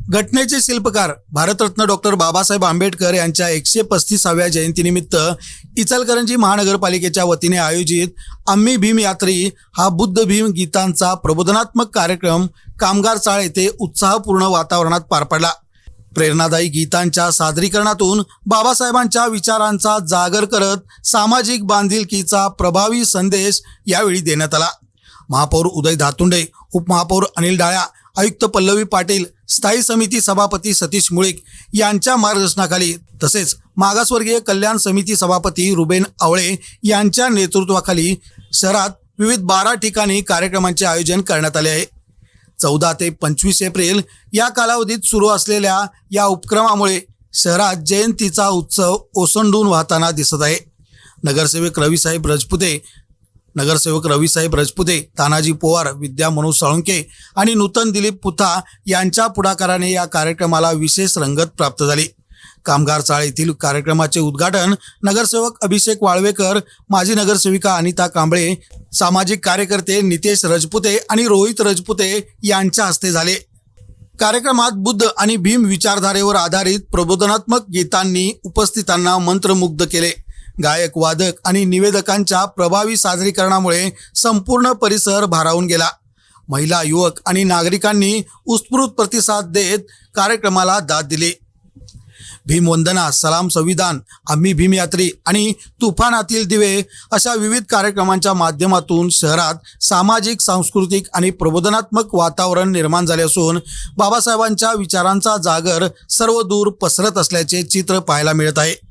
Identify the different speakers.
Speaker 1: घटनेचे शिल्पकार भारतरत्न डॉक्टर बाबासाहेब आंबेडकर यांच्या 135व्या जयंतीनिमित्त इचलकरंजी महानगरपालिकेच्या वतीने आयोजित आम्ही भीम यात्री हा बुद्ध भीम गीतांचा प्रबोधनात्मक कार्यक्रम कामगार चाळ येथे उत्साहपूर्ण वातावरणात पार पडला। प्रेरणादायी गीतांच्या सादरीकरणातून बाबासाहेबांच्या विचारांचा जागर करत सामाजिक बांधिलकीचा प्रभावी संदेश यावेळी देण्यात आला। महापौर उदय धातुंडे, उपमहापौर अनिल डाळ्या, आयुक्त पल्लवी पाटील, स्थायी समिती सभापती सतीश मुळीक यांच्या मार्गदर्शनाखाली तसेच मागासवर्गीय कल्याण समिती सभापती रुबेन आवळे यांच्या नेतृत्वाखाली शहरात विविध 12 ठिकाणी कार्यक्रमांचे आयोजन करण्यात आले आहे। 14 ते 25 एप्रिल या कालावधीत सुरू असलेल्या या उपक्रमामुळे शहरात जयंतीचा उत्सव ओसंडून वाहताना दिसत आहे। नगरसेवक रविसाहेब रजपुते, तानाजी पोवार, विद्या मनोज साळुंके आणि नूतन दिलीप पुथा यांच्या पुढाकाराने या कार्यक्रमाला विशेष रंगत प्राप्त झाली। कामगार चाळ येथील कार्यक्रमाचे उद्घाटन नगरसेवक अभिषेक वाळवेकर, माजी नगरसेविका अनिता कांबळे, सामाजिक कार्यकर्ते नितेश रजपुते आणि रोहित रजपुते यांच्या हस्ते झाले। कार्यक्रमात बुद्ध आणि भीम विचारधारेवर आधारित प्रबोधनात्मक गीतांनी उपस्थितांना मंत्रमुग्ध केले। गायक, वादक आणि निवेदकांच्या प्रभावी सादरीकरणामुळे संपूर्ण परिसर भारावून गेला। महिला, युवक आणि नागरिकांनी उत्स्फूर्त प्रतिसाद देत कार्यक्रमाला दाद दिली। भीमवंदना, सलाम संविधान, आम्ही भीम यात्री आणि तुफानातील दिवे अशा विविध कार्यक्रमांच्या माध्यमातून शहरात सामाजिक, सांस्कृतिक आणि प्रबोधनात्मक वातावरण निर्माण झाले असून बाबासाहेबांच्या विचारांचा जागर सर्वदूर पसरत असल्याचे चित्र पाहायला मिळत आहे।